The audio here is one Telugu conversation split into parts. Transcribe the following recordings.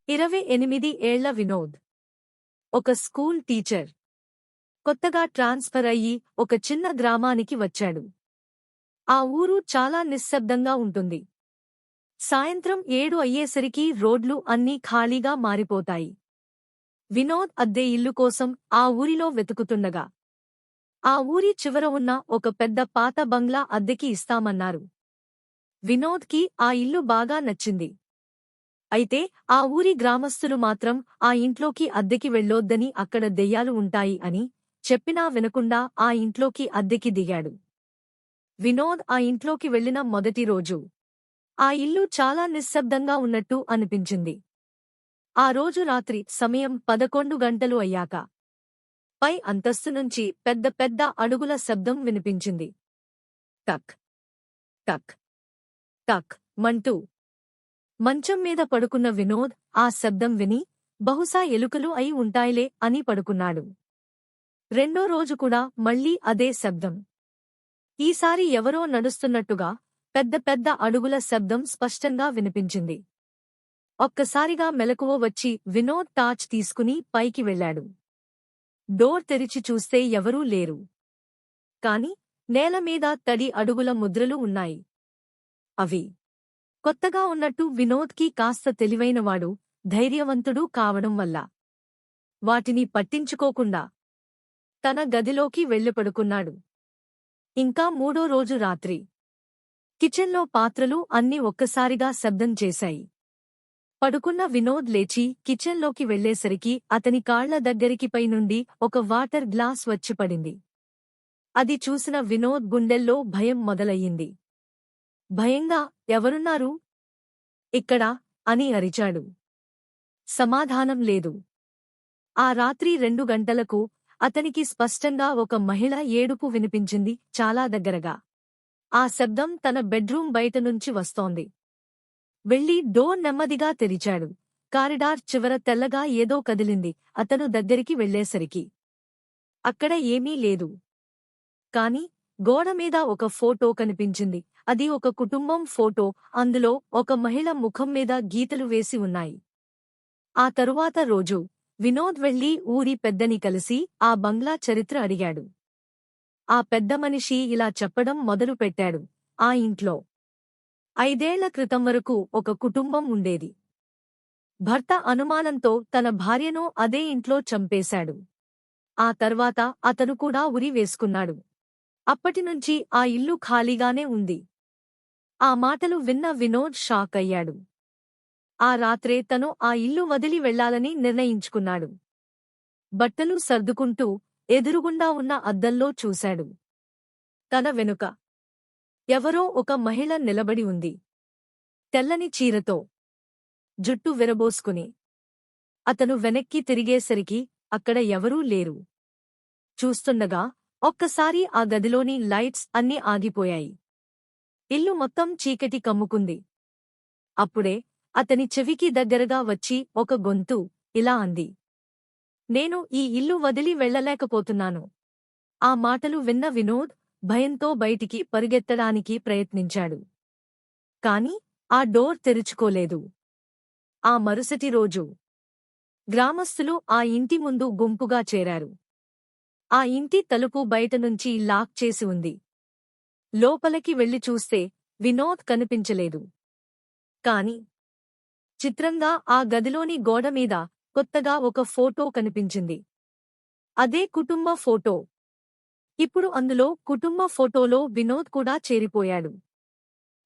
28 ఏళ్ల వినోద్ ఒక స్కూల్ టీచర్. కొత్తగా ట్రాన్స్ఫర్ అయ్యి ఒక చిన్న గ్రామానికి వచ్చాడు. ఆ ఊరు చాలా నిశ్శబ్దంగా ఉంటుంది. సాయంత్రం 7 అయ్యేసరికి రోడ్లు అన్నీ ఖాళీగా మారిపోతాయి. వినోద్ అద్దె ఇల్లు కోసం ఆ ఊరిలో వెతుకుతుండగా ఆ ఊరి చివర ఉన్న ఒక పెద్ద పాత బంగ్లా అద్దెకి ఇస్తామన్నారు. వినోద్కి ఆ ఇల్లు బాగా నచ్చింది. అయితే ఆ ఊరి గ్రామస్తులు మాత్రం ఆ ఇంట్లోకి అద్దెకి వెళ్ళొద్దని, అక్కడ దెయ్యాలు ఉంటాయి అని చెప్పినా వినకుండా ఆ ఇంట్లోకి అద్దెకి దిగాడు. వినోద్ ఆ ఇంట్లోకి వెళ్లిన మొదటి రోజు ఆ ఇల్లు చాలా నిశ్శబ్దంగా ఉన్నట్టు అనిపించింది. ఆ రోజు రాత్రి సమయం 11 గంటలు అయ్యాక పై అంతస్తు నుంచి పెద్ద పెద్ద అడుగుల శబ్దం వినిపించింది. టక్ టక్ టక్ మంటూ. మంచం మీద పడుకున్న వినోద్ ఆ శబ్దం విని బహుశా ఎలుకలు అయి ఉంటాయిలే అని పడుకున్నాడు. రెండో రోజు కూడా మళ్లీ అదే శబ్దం. ఈసారి ఎవరో నడుస్తున్నట్టుగా పెద్ద పెద్ద అడుగుల శబ్దం స్పష్టంగా వినిపించింది. ఒక్కసారిగా మెలకువ వచ్చి వినోద్ టార్చ్ తీసుకుని పైకి వెళ్లాడు. డోర్ తెరిచి చూస్తే ఎవరూ లేరు. కాని నేలమీద తడి అడుగుల ముద్రలు ఉన్నాయి. అవి కొత్తగా ఉన్నట్టు వినోద్కి కాస్త తెలివైనవాడు, ధైర్యవంతుడు కావడం వల్ల వాటిని పట్టించుకోకుండా తన గదిలోకి వెళ్ళిపడుకున్నాడు. ఇంకా మూడో రోజు రాత్రి కిచెన్లో పాత్రలు అన్నీ ఒక్కసారిగా శబ్దం చేశాయి. పడుకున్న వినోద్ లేచి కిచెన్లోకి వెళ్లేసరికి అతని కాళ్ల దగ్గరికి పైనుండి ఒక వాటర్ గ్లాస్ వచ్చి పడింది. అది చూసిన వినోద్ గుండెల్లో భయం మొదలయ్యింది. భయంగా, ఎవరున్నారు ఇక్కడ అని అరిచాడు. సమాధానం లేదు. ఆ రాత్రి 2 గంటలకు అతనికి స్పష్టంగా ఒక మహిళ ఏడుపు వినిపించింది, చాలా దగ్గరగా. ఆ శబ్దం తన బెడ్రూమ్ బయట నుంచి వస్తోంది. వెళ్లి డోర్ నెమ్మదిగా తెరిచాడు. కారిడార్ చివర తెల్లగా ఏదో కదిలింది. అతను దగ్గరికి వెళ్లేసరికి అక్కడ ఏమీ లేదు. కాని గోడమీద ఒక ఫోటో కనిపించింది. అది ఒక కుటుంబం ఫోటో. అందులో ఒక మహిళ ముఖం మీద గీతలు వేసి ఉన్నాయి. ఆ తరువాత రోజు వినోద్ వెళ్లి ఊరి పెద్దని కలిసి ఆ బంగ్లా చరిత్ర అడిగాడు. ఆ పెద్ద మనిషి ఇలా చెప్పడం మొదలుపెట్టాడు. ఆ ఇంట్లో 5 ఏళ్ల క్రితం వరకు ఒక కుటుంబం ఉండేది. భర్త అనుమానంతో తన భార్యను అదే ఇంట్లో చంపేశాడు. ఆ తర్వాత అతను కూడా ఉరి వేసుకున్నాడు. అప్పటినుంచి ఆ ఇల్లు ఖాళీగానే ఉంది. ఆ మాటలు విన్న వినోద్ షాక్ అయ్యాడు. ఆ రాత్రే తను ఆ ఇల్లు వదిలి వెళ్లాలని నిర్ణయించుకున్నాడు. బట్టలు సర్దుకుంటూ ఎదురుగుండా ఉన్న అద్దంలో చూశాడు. తన వెనుక ఎవరో ఒక మహిళ నిలబడి ఉంది. తెల్లని చీరతో, జుట్టు విరబోసుకుని. అతను వెనక్కి తిరిగేసరికి అక్కడ ఎవరూ లేరు. చూస్తుండగా ఒక్కసారి ఆ గదిలోని లైట్స్ అన్నీ ఆగిపోయాయి. ఇల్లు మొత్తం చీకటి కమ్ముకుంది. అప్పుడే అతని చెవికి దగ్గరగా వచ్చి ఒక గొంతు ఇలా అంది, నేను ఈ ఇల్లు వదిలి వెళ్లలేకపోతున్నాను. ఆ మాటలు విన్న వినోద్ భయంతో బయటికి పరుగెత్తడానికి ప్రయత్నించాడు. కాని ఆ డోర్ తెరుచుకోలేదు. ఆ మరుసటి రోజు గ్రామస్తులు ఆ ఇంటి ముందు గుంపుగా చేరారు. ఆ ఇంటి తలుపు బయటనుంచి లాక్ చేసి ఉంది. లోపలికి వెళ్లి చూస్తే వినోద్ కనిపించలేదు. కాని చిత్రంగా ఆ గదిలోని గోడమీద కొత్తగా ఒక ఫోటో కనిపించింది. అదే కుటుంబ ఫోటో. ఇప్పుడు అందులో కుటుంబ ఫోటోలో వినోద్ కూడా చేరిపోయాడు.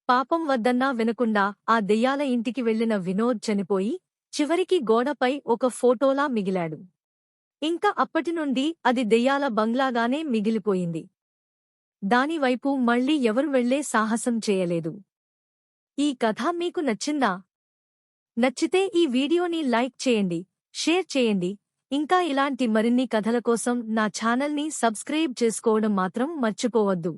పాపం వద్దన్నా వినకుండా ఆ దెయ్యాల ఇంటికి వెళ్లిన వినోద్ చనిపోయి చివరికి గోడపై ఒక ఫోటోలా మిగిలాడు. ఇంకా అప్పటినుండి అది దెయ్యాల బంగ్లాగానే మిగిలిపోయింది. దానివైపు మళ్లీ ఎవరు వెళ్లే సాహసం చేయలేదు. ఈ కథ మీకు నచ్చిందా? నచ్చితే ఈ వీడియోని లైక్ చేయండి, షేర్ చేయండి. ఇంకా ఇలాంటి మరిన్ని కథల కోసం నా ఛానల్ని సబ్స్క్రైబ్ చేసుకోవడం మాత్రం మర్చిపోవద్దు.